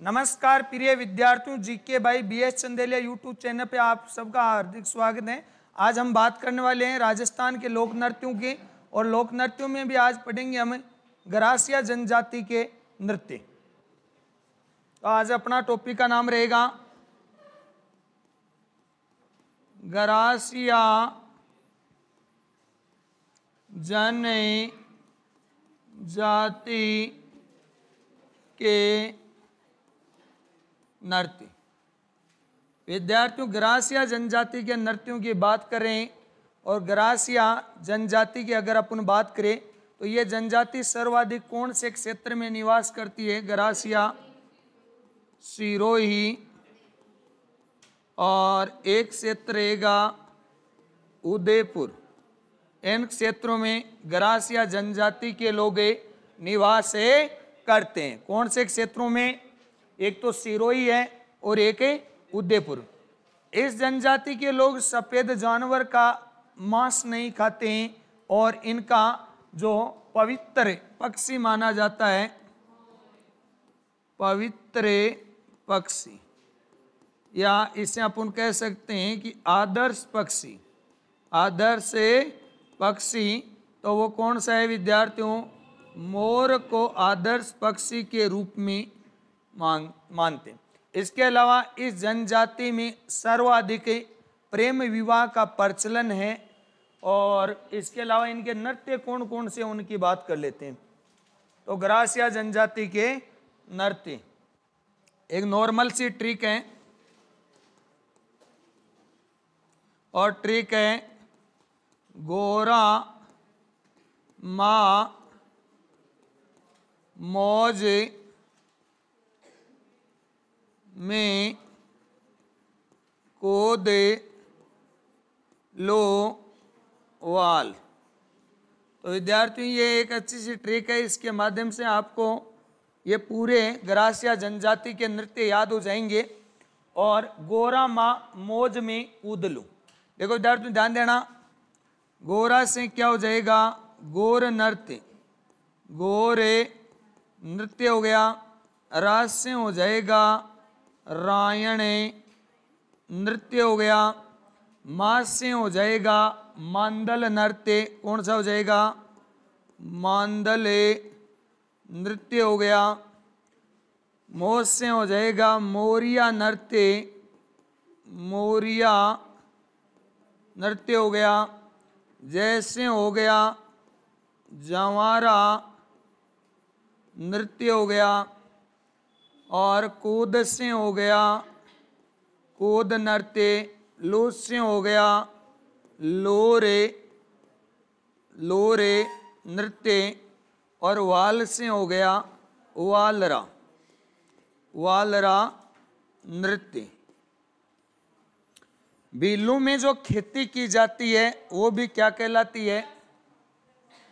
नमस्कार प्रिय विद्यार्थियों, जीके भाई बीएस चंदेलिया यूट्यूब चैनल पे आप सबका हार्दिक स्वागत है। आज हम बात करने वाले हैं राजस्थान के लोक नृत्यों की, और लोक नृत्यों में भी आज पढ़ेंगे हम गरासिया जनजाति के नृत्य। तो आज अपना टॉपिक का नाम रहेगा गरासिया जनजाति के नृत्य। विद्यार्थियों, गरासिया जनजाति के नृत्यों की बात करें और गरासिया जनजाति की अगर अपन बात करें तो ये जनजाति सर्वाधिक कौन से क्षेत्र में निवास करती है? गरासिया, सिरोही और एक क्षेत्र रहेगा उदयपुर। इन क्षेत्रों में गरासिया जनजाति के लोग निवास करते हैं। कौन से क्षेत्रों में? एक तो सिरोही है और एक है उदयपुर। इस जनजाति के लोग सफेद जानवर का मांस नहीं खाते हैं और इनका जो पवित्र पक्षी माना जाता है, पवित्र पक्षी, या इसे अपन कह सकते हैं कि आदर्श पक्षी, आदर्श पक्षी, तो वो कौन सा है विद्यार्थियों? मोर को आदर्श पक्षी के रूप में मानते हैं। इसके अलावा इस जनजाति में सर्वाधिक प्रेम विवाह का प्रचलन है। और इसके अलावा इनके नृत्य कौन कौन से उनकी बात कर लेते हैं। तो गरासिया जनजाति के नृत्य, एक नॉर्मल सी ट्रिक है और ट्रिक है गोरा माँ मौज में कूद लो वाल। तो विद्यार्थियों, ये एक अच्छी सी ट्रिक है। इसके माध्यम से आपको ये पूरे गरासिया जनजाति के नृत्य याद हो जाएंगे। और गोरा माँ मौज में कूद लो, देखो विद्यार्थियों ध्यान देना, गोरा से क्या हो जाएगा? गोर नृत्य, गोरे नृत्य हो गया। रास से हो जाएगा रायण नृत्य हो गया। मास से हो जाएगा मांदल नृत्य। कौन सा हो जाएगा? मांदल नृत्य हो गया। मोस से हो जाएगा मोरिया नृत्य, मोरिया नृत्य हो गया। जैसे हो गया जवारा नृत्य हो गया। और कूद से हो गया कूद नृत्य। लूस से हो गया लोरे, लोरे नृत्य। और वाल से हो गया वालरा, वालरा नृत्य। बीलू में जो खेती की जाती है वो भी क्या कहलाती है?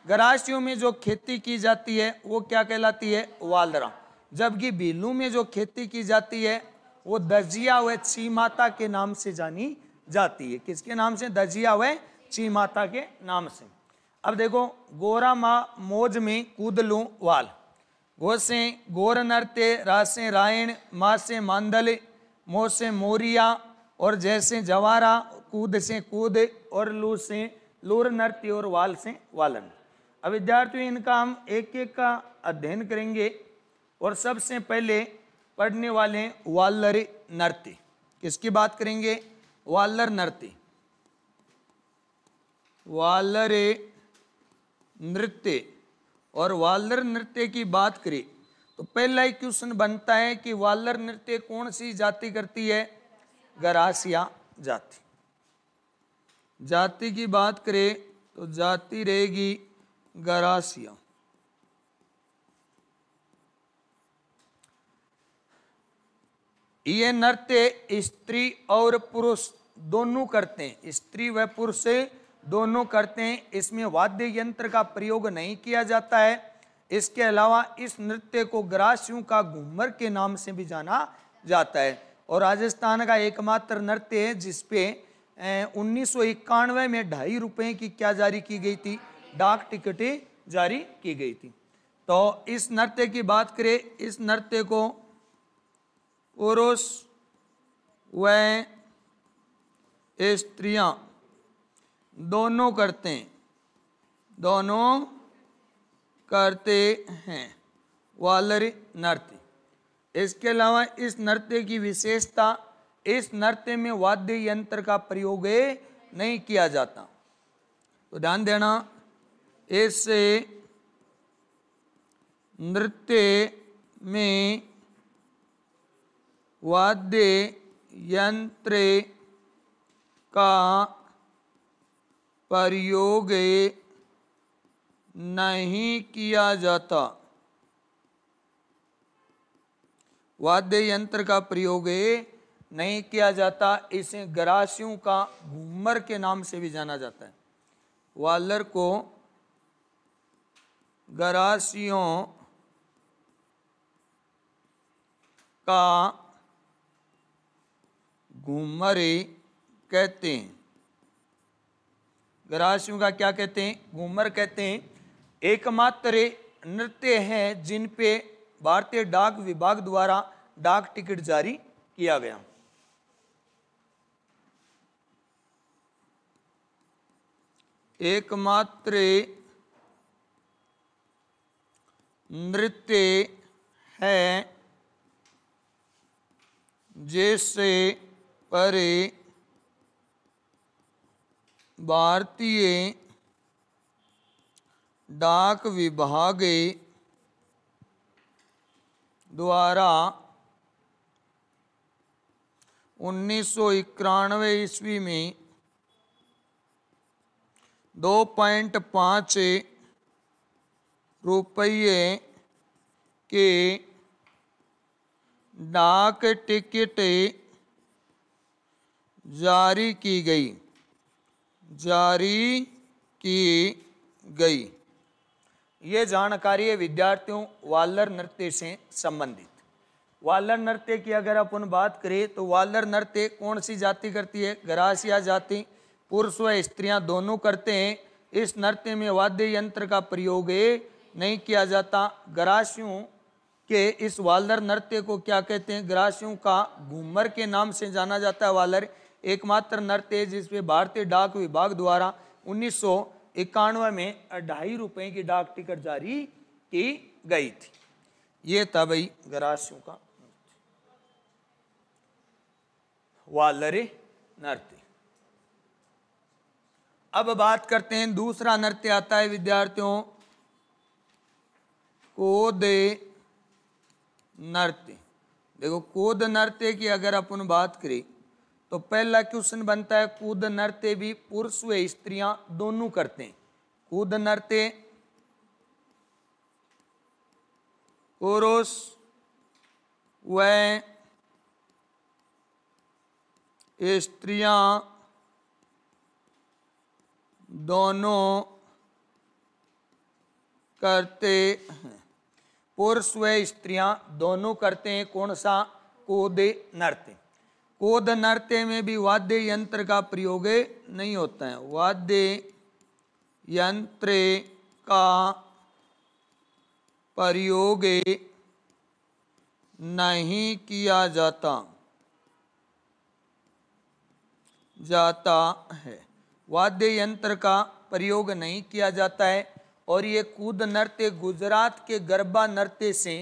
गरासियों में जो खेती की जाती है वो क्या कहलाती है? वालरा। जबकि बीलू में जो खेती की जाती है वो दजिया व ची माता के नाम से जानी जाती है। किसके नाम से? दजिया व ची माता के नाम से। अब देखो, गोरा माँ मौज में कूद लूं वाल। गो से गोर नृत्य, रा से रायण, माँ से मांदल, मो से मोरिया, और जैसे जवारा, कूद से कूद, और लू से लूर नृत्य, और वाल से वालन। अब विद्यार्थियों, इनका हम एक एक का अध्ययन करेंगे। और सबसे पहले पढ़ने वाले वालर नृत्य। किसकी बात करेंगे? वालर नृत्य। वालर नृत्य। और वालर नृत्य की बात करें तो पहला ही क्वेश्चन बनता है कि वालर नृत्य कौन सी जाति करती है? गरासिया जाति। जाति की बात करें तो जाति रहेगी गरासिया। ये नृत्य स्त्री और पुरुष दोनों करते हैं, स्त्री व पुरुष दोनों करते हैं। इसमें वाद्य यंत्र का प्रयोग नहीं किया जाता है। इसके अलावा इस नृत्य को गरासियों का घूमर के नाम से भी जाना जाता है। और राजस्थान का एकमात्र नृत्य है जिसपे 1991 में 2.5 रुपए की क्या जारी की गई थी? डाक टिकटें जारी की गई थी। तो इस नृत्य की बात करें, इस नृत्य को पुरुष व स्त्रियां दोनों करते हैं, दोनों करते हैं वालरी नृत्य। इसके अलावा इस नृत्य की विशेषता, इस नृत्य में वाद्य यंत्र का प्रयोग नहीं किया जाता। तो ध्यान देना, इस नृत्य में वाद्य यंत्र का प्रयोग नहीं किया जाता, वाद्य यंत्र का प्रयोग नहीं किया जाता। इसे गरासियों का घूमर के नाम से भी जाना जाता है। वालर को गरासियों का घूमर कहते हैं। गरासियों का क्या कहते हैं? घूमर कहते हैं। एकमात्र नृत्य है जिन पे भारतीय डाक विभाग द्वारा डाक टिकट जारी किया गया। एकमात्र नृत्य है जिससे पर भारतीय डाक विभाग द्वारा 1991 ईस्वी में 2.5 रुपये के डाक टिकट जारी की गई। ये जानकारी है विद्यार्थियों वालर नृत्य से संबंधित। वालर नृत्य की अगर अपन बात करें तो वालर नृत्य कौन सी जाति करती है? गरासिया जाति। पुरुष व स्त्रियां दोनों करते हैं। इस नृत्य में वाद्य यंत्र का प्रयोग नहीं किया जाता। गरासियों के इस वालर नृत्य को क्या कहते हैं? गरासियों का घूमर के नाम से जाना जाता है। वालर एकमात्र नृत्य है जिसमें भारतीय डाक विभाग द्वारा 1991 में 2.5 रुपए की डाक टिकट जारी की गई थी। ये था भाई गरासियों का वालरे नृत्य। अब बात करते हैं, दूसरा नृत्य आता है विद्यार्थियों कोद नृत्य। देखो, कोद नृत्य की अगर अपन बात करें तो पहला क्वेश्चन बनता है, कूद नृत्य भी पुरुष व स्त्रियां दोनों करते हैं। कूद नृत्य पुरुष व स्त्रियां दोनों करते हैं। पुरुष व स्त्रियां दोनों करते हैं। कौन सा? कोद नृत्य। कोद नृत्य में भी वाद्य यंत्र का प्रयोग नहीं होता है। वाद्य यंत्र का प्रयोग नहीं किया जाता है। वाद्य यंत्र का प्रयोग नहीं किया जाता है। और ये कूद नृत्य गुजरात के गरबा नृत्य से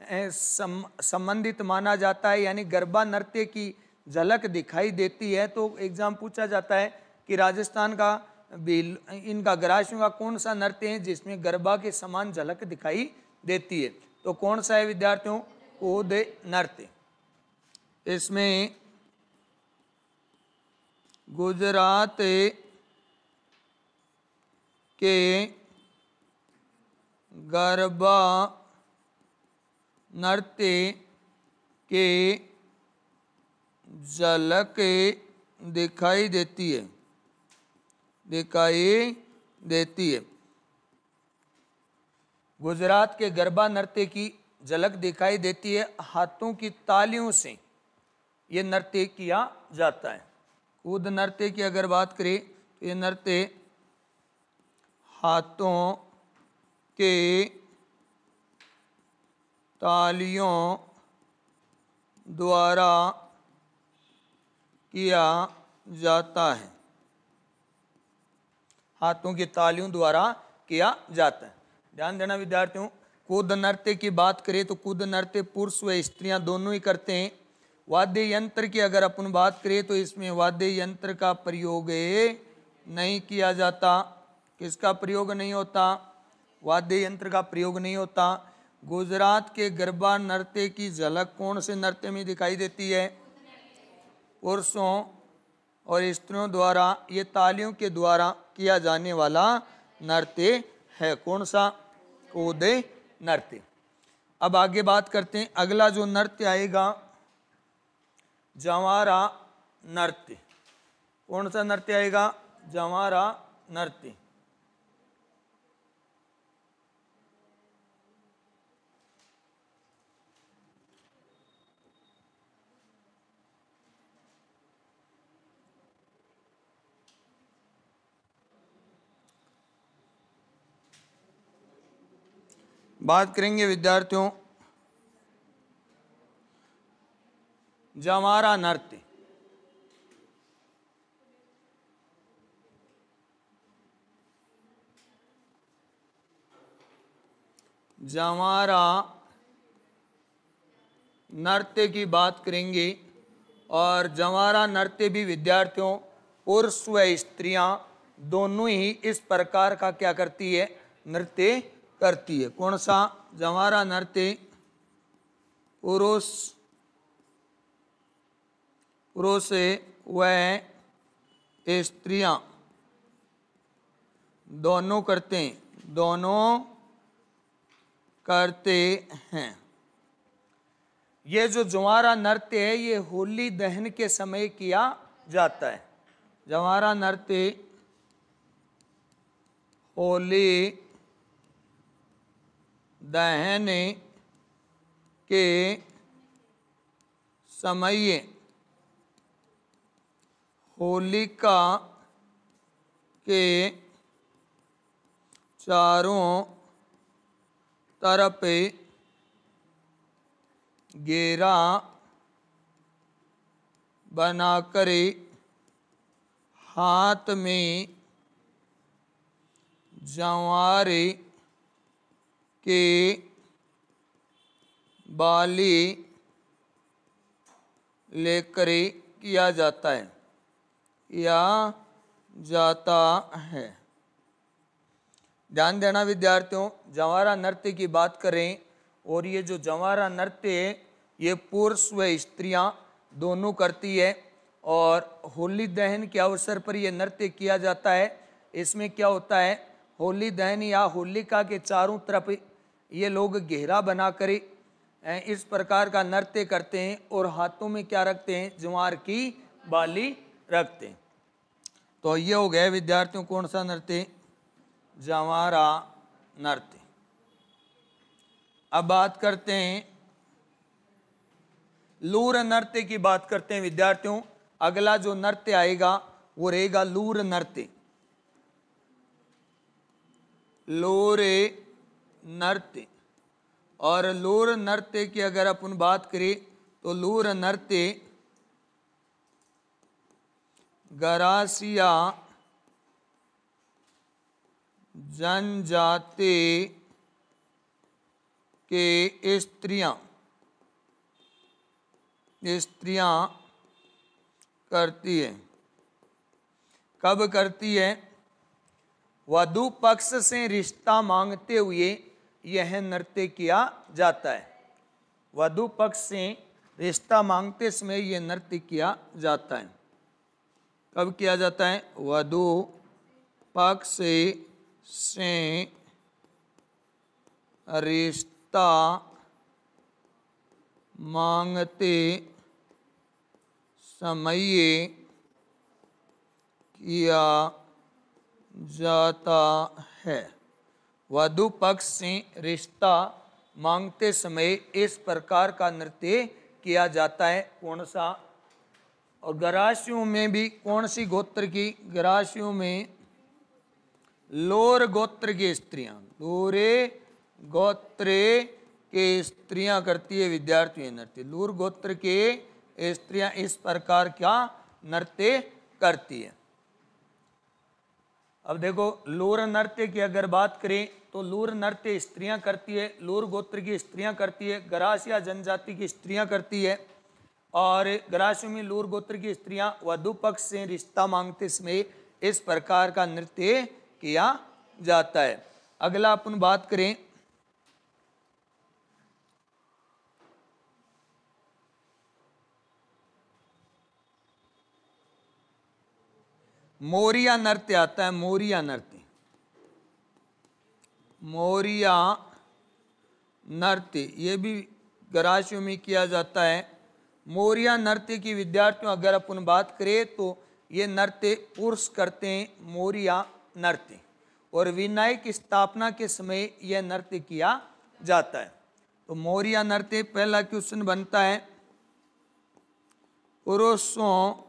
संबंधित माना जाता है, यानी गरबा नृत्य की झलक दिखाई देती है। तो एग्जाम पूछा जाता है कि राजस्थान का इनका गरासियों का कौन सा नृत्य है जिसमें गरबा के समान झलक दिखाई देती है? तो कौन सा है विद्यार्थियों? कोद नृत्य। इसमें गुजरात के गरबा नृत्य के झलक दिखाई देती है। गुजरात के गरबा नृत्य की झलक दिखाई देती है। हाथों की तालियों से ये नृत्य किया जाता है। कूद नृत्य की अगर बात करें तो ये नृत्य हाथों के तालियों द्वारा किया जाता है। हाथों की तालियों द्वारा किया जाता है। ध्यान देना विद्यार्थियों, कुद नृत्य की बात करें तो कुद नृत्य पुरुष व स्त्रियां दोनों ही करते हैं। वाद्य यंत्र की अगर अपन बात करें तो इसमें वाद्य यंत्र का प्रयोग नहीं किया जाता। किसका प्रयोग नहीं होता? वाद्य यंत्र का प्रयोग नहीं होता। गुजरात के गरबा नृत्य की झलक कौन से नृत्य में दिखाई देती है? पुरुषों और स्त्रियों द्वारा ये तालियों के द्वारा किया जाने वाला नृत्य है। कौन सा? कुद नृत्य। अब आगे बात करते हैं, अगला जो नृत्य आएगा जवारा नृत्य। कौन सा नृत्य आएगा? जवारा नृत्य। बात करेंगे विद्यार्थियों जवारा नृत्य। जवारा नृत्य की बात करेंगे और जवारा नृत्य भी विद्यार्थियों पुरुष व स्त्रियां दोनों ही इस प्रकार का क्या करती है? नृत्य करती है। कौन सा? जवारा नृत्य पुरुष व स्त्रियां दोनों करते हैं, दोनों करते हैं। ये जो जवारा नृत्य है ये होली दहन के समय किया जाता है। जवारा नृत्य होली दहन के समय होलिका के चारों तरफ घेरा बनाकर हाथ में जवारे के बाली लेकर किया जाता है, किया जाता है। ध्यान देना विद्यार्थियों, जवारा नृत्य की बात करें और ये जो जवारा नृत्य है ये पुरुष व स्त्रियां दोनों करती है और होली दहन के अवसर पर यह नृत्य किया जाता है। इसमें क्या होता है? होली दहन या होलिका के चारों तरफ ये लोग घेरा बनाकर इस प्रकार का नृत्य करते हैं और हाथों में क्या रखते हैं? ज्वार की बाली रखते हैं। तो ये हो गया विद्यार्थियों कौन सा नृत्य? जवारा नृत्य। अब बात करते हैं लूर नृत्य की बात करते हैं विद्यार्थियों। अगला जो नृत्य आएगा वो रहेगा लूर नृत्य। लूर नृत्य और लूर नृत्य की अगर अपन बात करें तो लूर नृत्य गरासिया जनजाति के स्त्रियां करती है। कब करती है? वधु पक्ष से रिश्ता मांगते हुए यह नृत्य किया जाता है। वधु पक्ष से रिश्ता मांगते समय यह नृत्य किया जाता है। कब किया जाता है? वधु पक्ष से रिश्ता मांगते समय किया जाता है। वधु पक्ष से रिश्ता मांगते समय इस प्रकार का नृत्य किया जाता है। कौन सा? और गरासियों में भी कौन सी गोत्र की? गरासियों में लोर गोत्र की स्त्रियां, लोरे गोत्र के स्त्रियां करती है विद्यार्थी नृत्य। लूर गोत्र के स्त्रियां इस प्रकार क्या नृत्य करती है। अब देखो लूर नृत्य की अगर बात करें तो लूर नृत्य स्त्रियां करती है, लूर गोत्र की स्त्रियां करती है, गरासिया जनजाति की स्त्रियां करती है। और गरासियों में लूर गोत्र की स्त्रियां वधु पक्ष से रिश्ता मांगते समय इस प्रकार का नृत्य किया जाता है। अगला अपन बात करें मोरिया नृत्य आता है। मोरिया नृत्य, मोरिया नृत्य ये भी गरासियों में किया जाता है। मोरिया नृत्य की विद्यार्थियों अगर अपन बात करें तो ये नृत्य पुरुष करते हैं, मोरिया नृत्य। और विनायक की स्थापना के समय यह नृत्य किया जाता है। तो मोरिया नृत्य पहला क्वेश्चन बनता है पुरुषों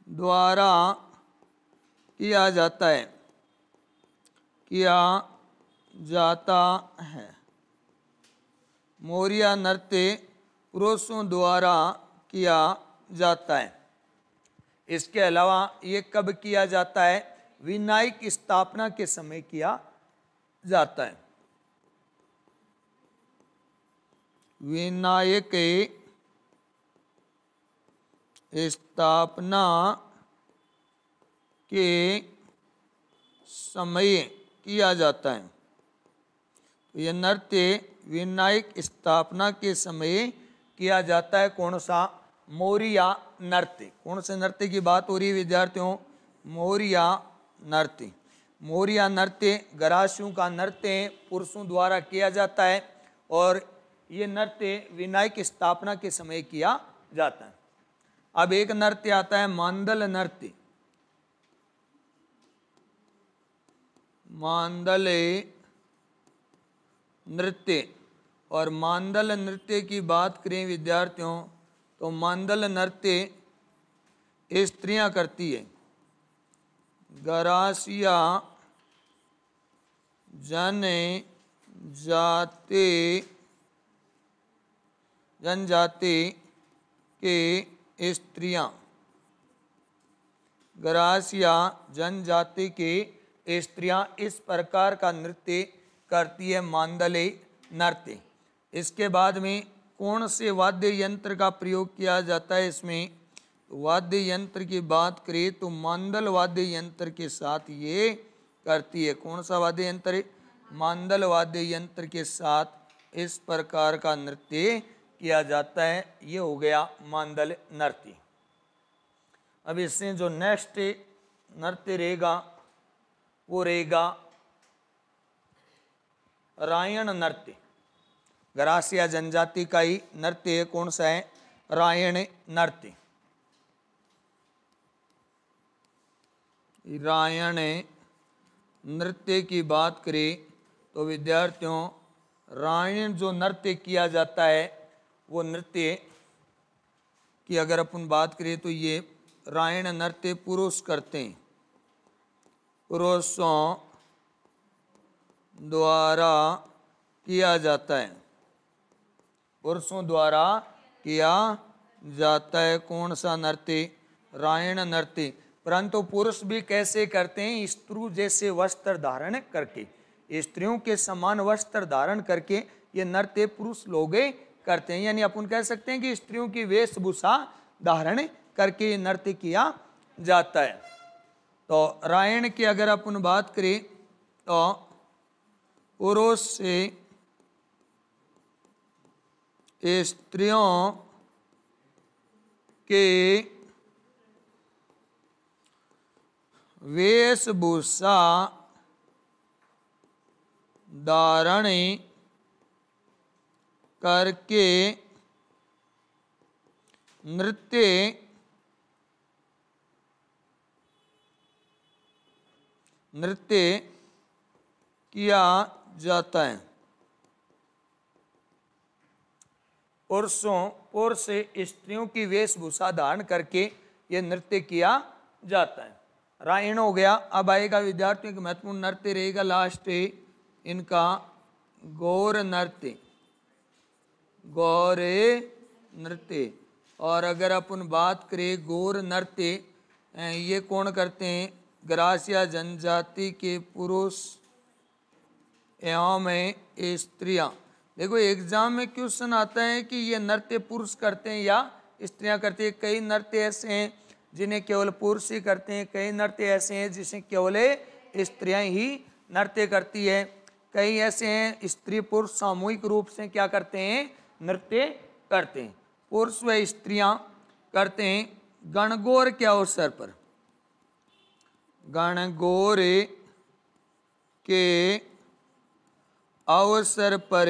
द्वारा किया जाता है, किया जाता है। मोरिया नृत्य पुरुषों द्वारा किया जाता है। इसके अलावा ये कब किया जाता है? विनायक की स्थापना के समय किया जाता है। विनायक की स्थापना के समय किया जाता है। तो यह नृत्य विनायक स्थापना के समय किया जाता है। कौन सा? मोरिया नृत्य। कौन से नृत्य की बात हो रही है विद्यार्थियों? मोरिया नृत्य। मोरिया नृत्य गरासियों का नृत्य पुरुषों द्वारा किया जाता है और ये नृत्य विनायक स्थापना के समय किया जाता है। अब एक नृत्य आता है मांदल नृत्य। मांदल नृत्य। और मांदल नृत्य की बात करें विद्यार्थियों तो मांदल नृत्य स्त्रियां करती है। गरासिया जनजाति के स्त्रियां, गरासिया जनजाति के स्त्रियां इस प्रकार का नृत्य करती है, मांदले नृत्य। इसके बाद में कौन से वाद्य यंत्र का प्रयोग किया जाता है इसमें? वाद्य यंत्र की बात करें तो मांदल वाद्य यंत्र के साथ ये करती है। कौन सा वाद्य यंत्र? मांदल वाद्य यंत्र के साथ इस प्रकार का नृत्य किया जाता है। ये हो गया मांदल नृत्य। अब इससे जो नेक्स्ट नृत्य रहेगा वो रहेगा रायण नृत्य। गरासिया जनजाति का ही नृत्य है। कौन सा है? रायण नृत्य। रायण नृत्य की बात करें तो विद्यार्थियों रायण जो नृत्य किया जाता है वो नृत्य की अगर अपन बात करें तो ये रायण नृत्य पुरुष करते हैं। पुरुषों द्वारा किया जाता है। पुरुषों द्वारा किया जाता है। कौन सा नृत्य? रायण नृत्य। परंतु पुरुष भी कैसे करते हैं? स्त्री जैसे वस्त्र धारण करके, स्त्रियों के समान वस्त्र धारण करके ये नृत्य पुरुष लोग करते हैं। यानी अपन कह सकते हैं कि स्त्रियों की वेशभूषा धारण करके ये नृत्य किया जाता है। तो रायण की अगर अपन बात करें तो पुरुष से स्त्रियों के वेशभूषा धारण करके नृत्य किया जाता है। पुरुष से स्त्रियों की वेशभूषा धारण करके यह नृत्य किया जाता है। रायण हो गया। अब आएगा विद्यार्थियों का महत्वपूर्ण नृत्य रहेगा लास्ट इनका गौर नृत्य, गौर नृत्य। और अगर अपन बात करें गौर नृत्य, ये कौन करते हैं? ग्रासिया जनजाति के पुरुष एवं स्त्रियां। देखो एग्जाम में क्वेश्चन आता है कि ये नृत्य पुरुष करते हैं या स्त्रियां करती हैं। कई नृत्य ऐसे हैं जिन्हें केवल पुरुष ही करते हैं, कई नृत्य ऐसे हैं जिसे केवल स्त्रियां ही नृत्य करती है। कई ऐसे हैं स्त्री पुरुष सामूहिक रूप से क्या करते हैं? नृत्य करते हैं। पुरुष व स्त्रियां करते हैं। गणगौर के अवसर पर, गणगौर के अवसर पर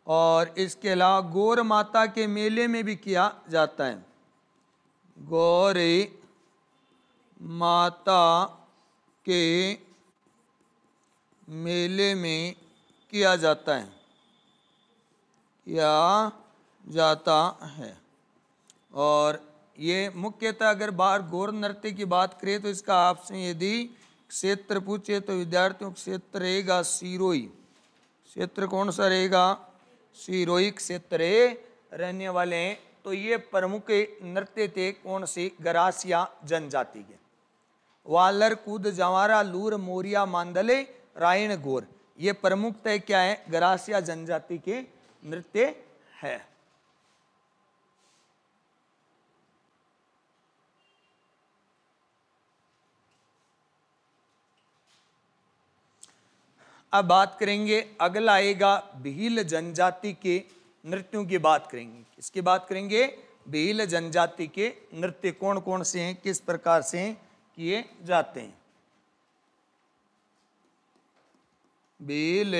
और इसके अलावा गौर माता के मेले में भी किया जाता है। गौर माता के मेले में किया जाता है, किया जाता है। और ये मुख्यतः अगर बाहर गौर नृत्य की बात करें तो इसका आपसे यदि क्षेत्र पूछे तो विद्यार्थियों का क्षेत्र रहेगा सिरोही। क्षेत्र कौन सा रहेगा? सिरोही क्षेत्र रहने वाले हैं। तो ये प्रमुख नृत्य थे कौन से? गरासिया जनजाति के। वालर, कूद, जवारा, लूर, मोरिया, मांदले, रायण, गौर, ये प्रमुखतः क्या है? गरासिया जनजाति के नृत्य है। अब बात करेंगे, अगला आएगा भील जनजाति के नृत्यों की बात करेंगे। किसकी बात करेंगे? भील जनजाति के नृत्य कौन कौन से हैं, किस प्रकार से किए जाते हैं। भील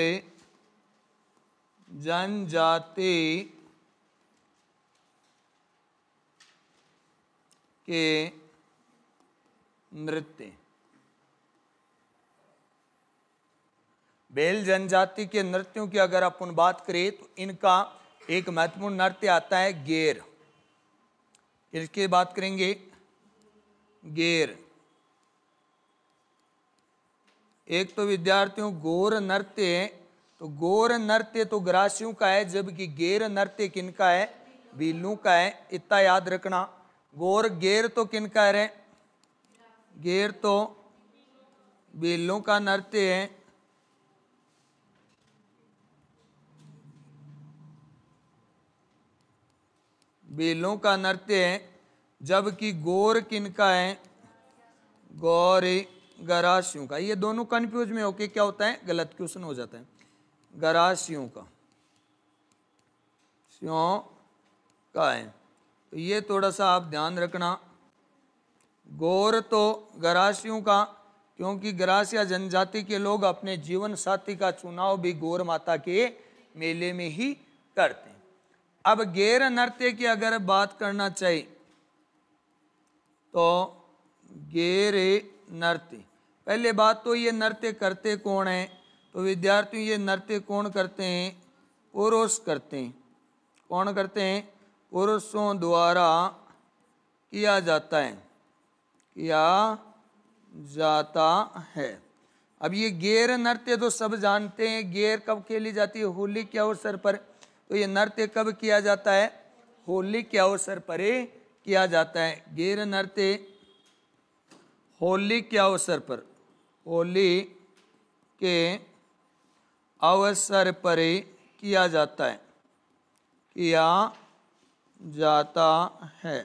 जनजाति के नृत्य, भील जनजाति के नृत्यों की अगर अपन बात करें तो इनका एक महत्वपूर्ण नृत्य आता है गेर। इसकी बात करेंगे गेर। एक तो विद्यार्थियों गौर नृत्य है, तो गौर नृत्य तो ग्रासियों का है, जबकि गेर नृत्य किनका है? भीलों का है। इतना याद रखना। गौर गेर तो किनका है? गेर तो भीलों का नृत्य है, भीलों का नृत्य है। जबकि गौर किनका है? गौर गरासियों का। ये दोनों कंफ्यूज में होके क्या होता है? गलत क्वेश्चन हो जाता है। गरासियों का, स्यों का है। तो ये थोड़ा सा आप ध्यान रखना। गौर तो गरासियों का, क्योंकि गरासिया जनजाति के लोग अपने जीवन साथी का चुनाव भी गौर माता के मेले में ही करते हैं। अब गेर नृत्य की अगर बात करना चाहिए तो गेर नृत्य, पहले बात तो ये नृत्य करते कौन है? तो विद्यार्थियों ये नृत्य कौन करते हैं? पुरुष करते हैं। कौन करते हैं? पुरुषों द्वारा किया जाता है, किया जाता है। अब ये गेर नृत्य तो सब जानते हैं। गेर कब खेली जाती है? होली के अवसर पर। तो ये नृत्य कब किया जाता है? होली के अवसर पर किया जाता है। गेर नृत्य होली के अवसर पर, होली के अवसर पर किया जाता है, किया जाता है।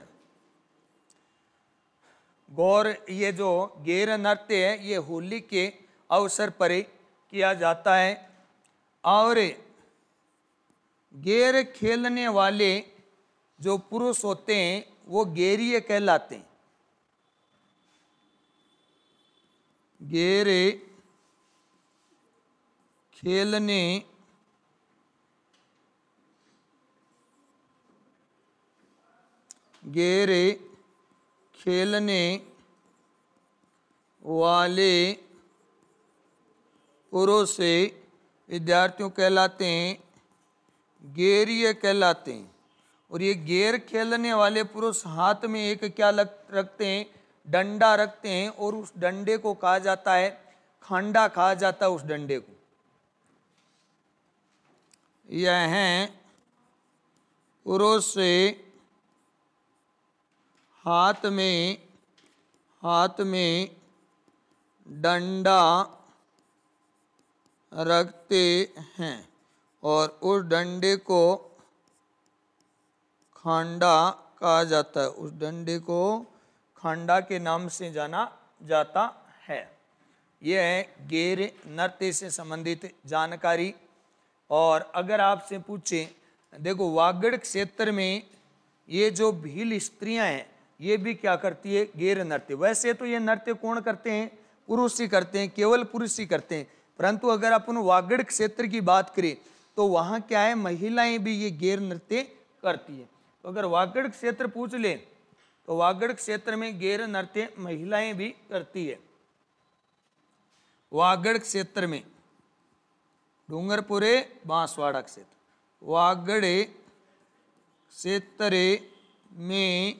गौर ये जो गेर नृत्य है ये होली के अवसर पर किया जाता है। और गेर खेलने वाले जो पुरुष होते हैं वो गेरिये कहलाते हैं। गेर खेलने गेर खेलने वाले पुरुष विद्यार्थियों कहलाते हैं, गेरिये कहलाते हैं। और ये गेर खेलने वाले पुरुष हाथ में एक क्या रखते हैं? डंडा रखते हैं। और उस डंडे को कहा जाता है खंडा, कहा जाता है उस डंडे को। यह पुरुष हाथ में डंडा रखते हैं और उस डंडे को खांडा कहा जाता है। उस डंडे को खांडा के नाम से जाना जाता है। यह है गेर नृत्य से संबंधित जानकारी। और अगर आपसे पूछे, देखो वागड़ क्षेत्र में ये जो भील स्त्रियां हैं ये भी क्या करती है, गेर नृत्य। वैसे तो ये नृत्य कौन करते हैं, पुरुष ही करते हैं, केवल पुरुष ही करते हैं, परंतु अगर अपन वागड़ क्षेत्र की बात करें तो वहां क्या है, महिलाएं भी ये गेर नृत्य करती है। तो अगर वागड़ क्षेत्र पूछ ले तो वागड़ क्षेत्र में गेर नृत्य महिलाएं भी करती है। वागड़ क्षेत्र में डूंगरपुरे बांसवाड़ा क्षेत्र, वागड़ क्षेत्र में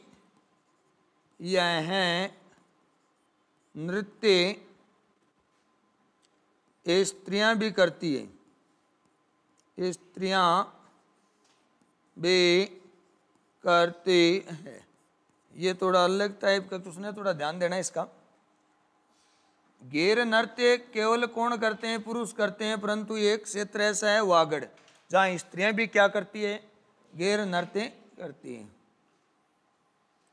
यह नृत्य स्त्रियां भी करती है, स्त्रियां भी करती है। ये थोड़ा अलग टाइप का, उसने थोड़ा ध्यान देना इसका। गेर नृत्य केवल कौन करते हैं, पुरुष करते हैं, परंतु एक क्षेत्र ऐसा है वागड़ जहां स्त्रियां भी क्या करती है, गेर नृत्य करती है।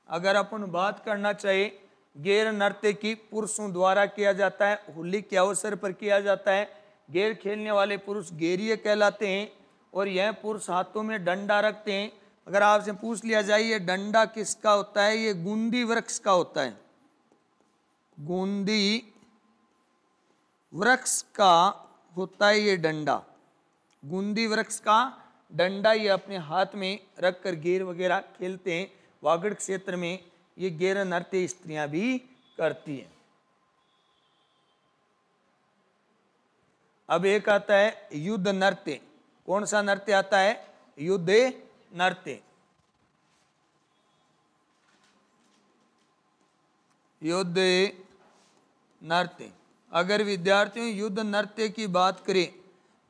अगर अपन बात करना चाहिए गेर नृत्य की, पुरुषों द्वारा किया जाता है, होली के अवसर पर किया जाता है। गेर खेलने वाले पुरुष गेरिये कहलाते हैं और यह पुरुष हाथों में डंडा रखते हैं। अगर आपसे पूछ लिया जाए ये डंडा किसका होता है, ये गुंदी वृक्ष का होता है, गुंदी वृक्ष का होता है ये डंडा। गुंदी वृक्ष का डंडा ये अपने हाथ में रखकर गेर वगैरह खेलते हैं। वागड़ क्षेत्र में ये गेर नृत्य स्त्रियां भी करती हैं। अब एक आता है युद्ध नृत्य। कौन सा नृत्य आता है, युद्ध नृत्य। युद्ध नृत्य, अगर विद्यार्थियों युद्ध नृत्य की बात करें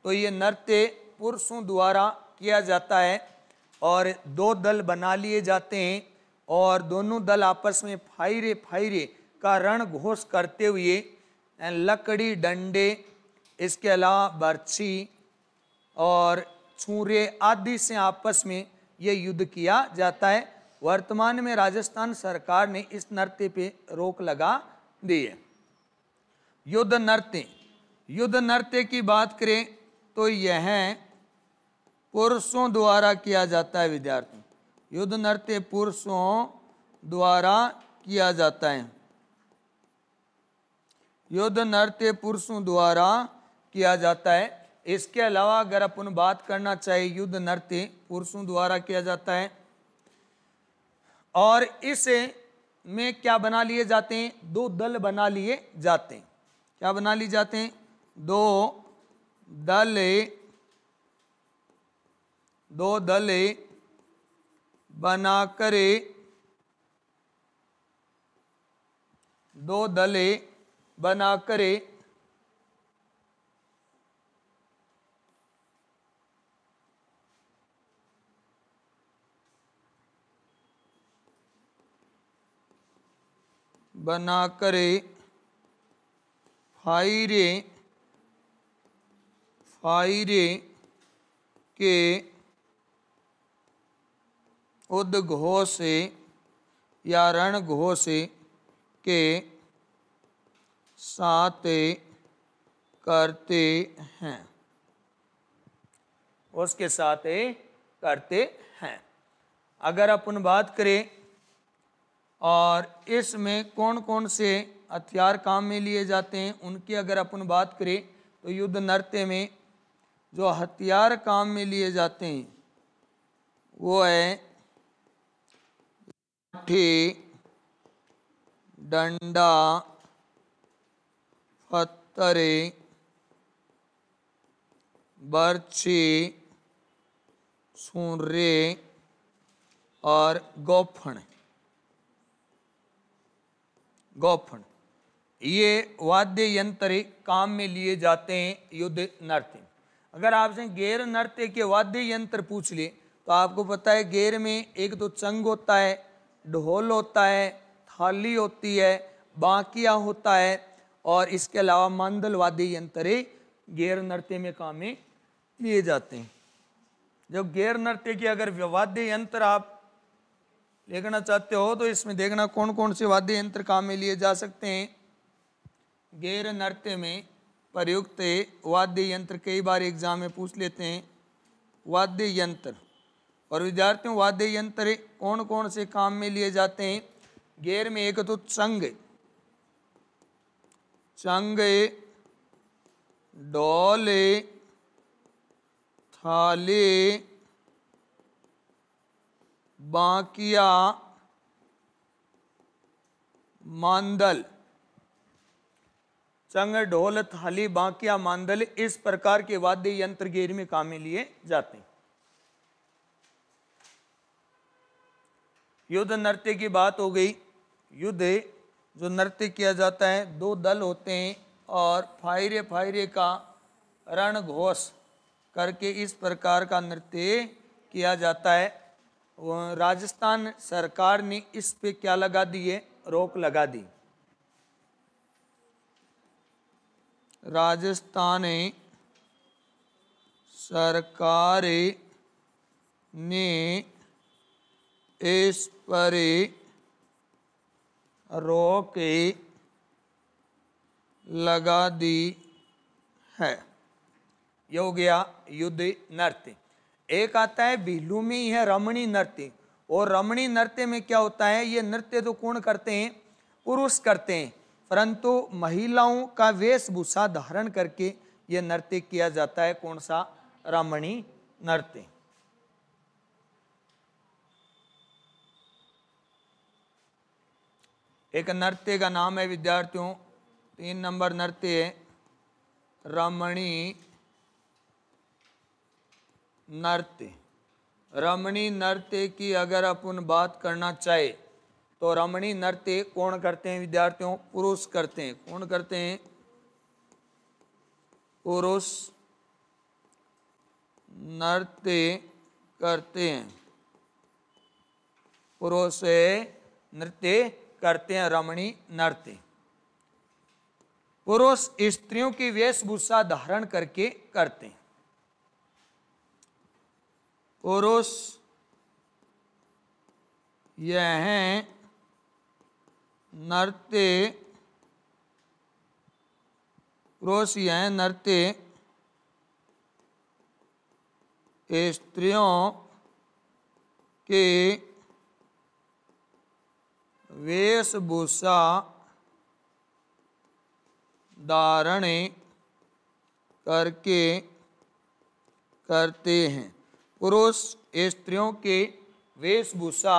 तो ये नृत्य पुरुषों द्वारा किया जाता है और दो दल बना लिए जाते हैं और दोनों दल आपस में फायरे का रण घोष करते हुए लकड़ी, डंडे, इसके अलावा बर्छी और छुरे आदि से आपस में ये युद्ध किया जाता है। वर्तमान में राजस्थान सरकार ने इस नृत्य पे रोक लगा दी है। युद्ध नृत्य, युद्ध नृत्य की बात करें तो यह पुरुषों द्वारा किया जाता है। विद्यार्थी, युद्ध नृत्य पुरुषों द्वारा किया जाता है। युद्ध नृत्य पुरुषों द्वारा किया जाता है। इसके अलावा अगर अपन बात करना चाहिए, युद्ध नृत्य पुरुषों द्वारा किया जाता है और इस में क्या बना लिए जाते हैं, दो दल बना लिए जाते हैं। क्या बना लिए जाते हैं, दो दल बनाकर, दो दले बनाकर फायरे के उद्घोष या रणघोष के साथ करते हैं, उसके साथ करते हैं। अगर अपन बात करें और इसमें कौन कौन से हथियार काम में लिए जाते हैं उनकी अगर अपन बात करें तो युद्ध नृत्य में जो हथियार काम में लिए जाते हैं वो है लाठी, डंडा, पत्थरे, बर्छी, सूर्य और गोफन। ये वाद्य यंत्र काम में लिए जाते हैं युद्ध नृत्य। अगर आपसे गैर नृत्य के वाद्य यंत्र पूछ लिए तो आपको पता है गैर में एक तो चंग होता है, ढोल होता है, थाली होती है, बांकिया होता है और इसके अलावा मंदल वाद्य यंत्र गैर नृत्य में काम में लिए जाते हैं। जब गैर नृत्य के अगर वाद्य यंत्र आप देखना चाहते हो तो इसमें देखना कौन कौन से वाद्य यंत्र काम में लिए जा सकते हैं। गैर नृत्य में प्रयुक्त वाद्य यंत्र कई बार एग्जाम में पूछ लेते हैं वाद्य यंत्र। और विद्यार्थियों वाद्य यंत्र कौन कौन से काम में लिए जाते हैं। गैर में एक तो चंग, ढोल, थाली, बांकिया, मांदल। चंग, ढोल, थाली, बांकिया, मांदल इस प्रकार के वाद्य यंत्र गैर में काम में लिए जाते हैं। युद्ध नृत्य की बात हो गई। युद्ध जो नृत्य किया जाता है, दो दल होते हैं और फायरे फायरे का रण घोष करके इस प्रकार का नृत्य किया जाता है। राजस्थान सरकार ने इस पे क्या लगा दी है, रोक लगा दी। राजस्थान सरकार ने इस पर रोक लगा दी है। ये हो गया युद्ध नृत्य। एक आता है बिहलू में ही है रमणी नृत्य। और रमणी नृत्य में क्या होता है, ये नृत्य तो कौन करते हैं, पुरुष करते हैं, परंतु महिलाओं का वेशभूषा धारण करके यह नृत्य किया जाता है। कौन सा, रमणी नृत्य। एक नृत्य का नाम है विद्यार्थियों, 3 नंबर नृत्य है रमणी नृत्य। रमणी नृत्य की अगर अपन बात करना चाहे तो रमणी नृत्य कौन करते हैं विद्यार्थियों, पुरुष करते हैं। कौन करते हैं, पुरुष नृत्य करते हैं। पुरुष नृत्य करते हैं रमणी नृत्य। पुरुष स्त्रियों की वेशभूषा धारण करके करते हैं। पुरुष यह नृत्य, पुरुष यह नृत्य स्त्रियों के वेशभूषा धारण करके करते हैं। पुरुष स्त्रियों के वेशभूषा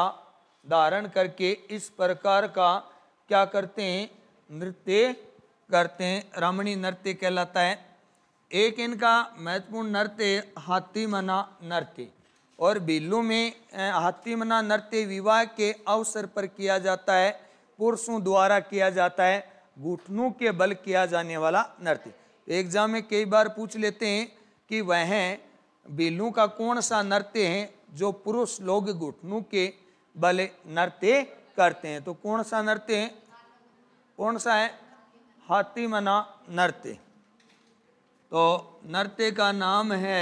धारण करके इस प्रकार का क्या करते हैं, नृत्य करते हैं। रमणी नृत्य कहलाता है। एक इनका महत्वपूर्ण नृत्य हाथी मना नृत्य। और बिल्लू में हाथी मना नृत्य विवाह के अवसर पर किया जाता है, पुरुषों द्वारा किया जाता है, घुटनों के बल किया जाने वाला नृत्य। एग्जाम में कई बार पूछ लेते हैं कि वह बिल्लू का कौन सा नृत्य है जो पुरुष लोग घुटनों के बल नृत्य करते हैं। तो कौन सा नृत्य है, कौन सा है, हाथी मना नृत्य। तो नृत्य का नाम है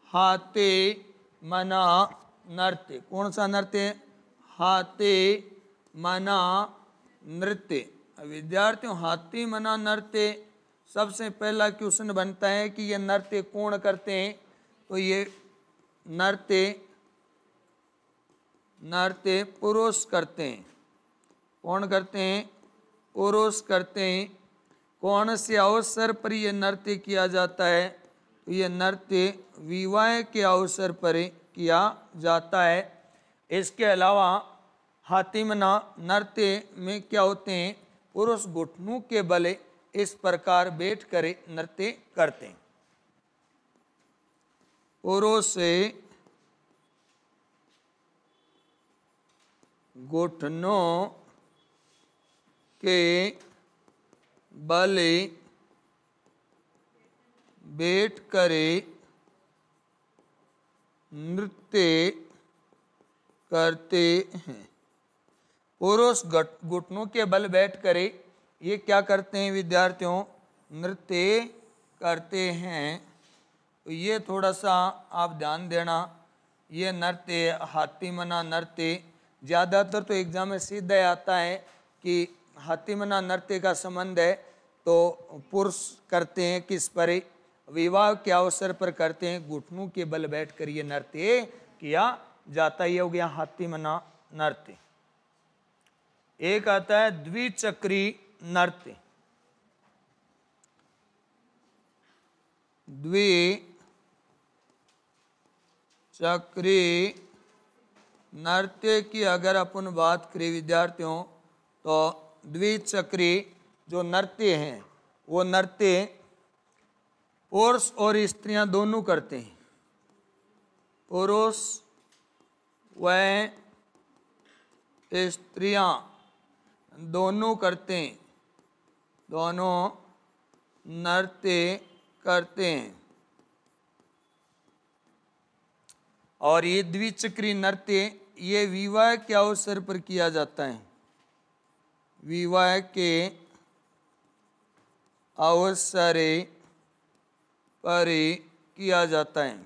हाथी मना नृत्य। कौन सा नृत्य, हाथी मना नृत्य। विद्यार्थियों हाथी मना नृत्य सबसे पहला क्वेश्चन बनता है कि ये नृत्य कौन करते हैं। तो ये नृत्य पुरुष करते हैं। कौन करते हैं, पुरुष करते हैं। कौन से अवसर पर यह नृत्य किया जाता है, तो यह नृत्य विवाह के अवसर पर किया जाता है। इसके अलावा हाथी मना नृत्य में क्या होते हैं, पुरुष घुटनों के बल इस प्रकार बैठ कर नृत्य करते हैं। पुरुष घुटनों के बल बैठ कर नृत्य करते हैं। पुरुष घुटनों के बल बैठ करे ये क्या करते हैं विद्यार्थियों? नृत्य करते हैं। तो ये थोड़ा सा आप ध्यान देना, ये नृत्य हाथी मना नृत्य, ज़्यादातर तो एग्जाम में सीधा आता है कि हाथी मना नृत्य का संबंध है तो पुरुष करते हैं किस पर? विवाह के अवसर पर करते हैं, घुटनों के बल बैठ कर ये नृत्य किया जाता। ये हो गया हाथी मना नृत्य। एक आता है द्विचक्री नृत्य। द्विचक्री नृत्य की अगर अपन बात करें विद्यार्थियों तो द्विचक्री जो नृत्य हैं वो नृत्य पुरुष और स्त्रियां दोनों करते हैं। पुरुष व स्त्रियां दोनों करते हैं, दोनों नृत्य करते हैं। और ये द्विचक्री नृत्य ये विवाह के अवसर पर किया जाता है, विवाह के अवसर पर किया जाता है।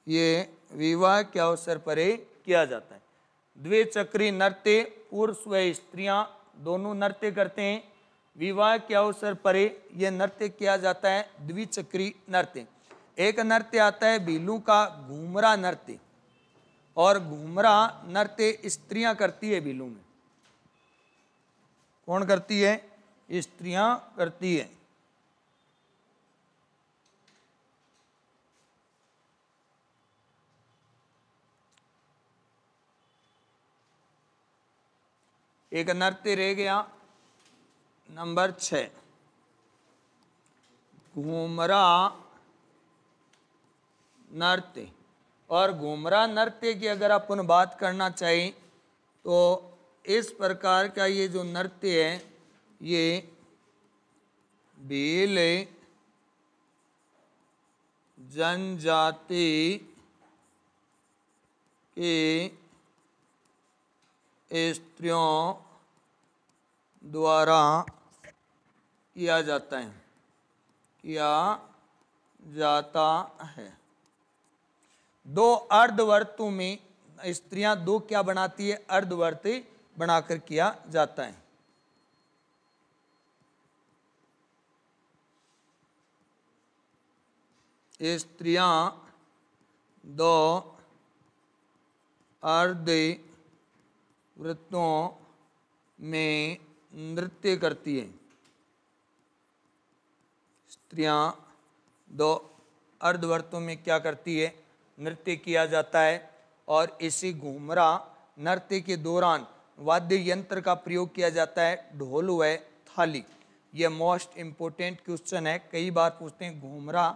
ये विवाह के अवसर पर किया जाता है। द्विचक्री नृत्य पुरुष व स्त्रियां दोनों नृत्य करते हैं, विवाह के अवसर पर यह नृत्य किया जाता है द्विचक्री नृत्य। एक नृत्य आता है भीलू का घूमरा नृत्य, और घूमरा नृत्य स्त्रियां करती है भीलू में। कौन करती है? स्त्रियां करती है। एक नृत्य रह गया नंबर 6, घूमरा नृत्य। और घूमरा नृत्य की अगर अपन बात करना चाहिए तो इस प्रकार का ये जो नृत्य है ये भील जनजाति के स्त्रियों द्वारा किया जाता है, किया जाता है। दो अर्धवर्तों में स्त्रियां दो क्या बनाती है? अर्धवर्त बनाकर किया जाता है। स्त्रियां दो अर्धवृत्तों में नृत्य करती है। स्त्रियां दो अर्धवर्तों में क्या करती है? नृत्य किया जाता है। और इसी घूमरा नृत्य के दौरान वाद्य यंत्र का प्रयोग किया जाता है, ढोल व थाली। यह मोस्ट इम्पोर्टेंट क्वेश्चन है, कई बार पूछते हैं घूमरा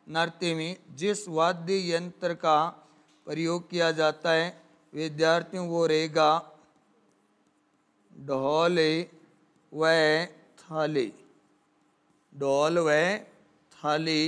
नृत्य में जिस वाद्य यंत्र का प्रयोग किया जाता है विद्यार्थियों वो रहेगा ढोल व थाली। ढोल व थाली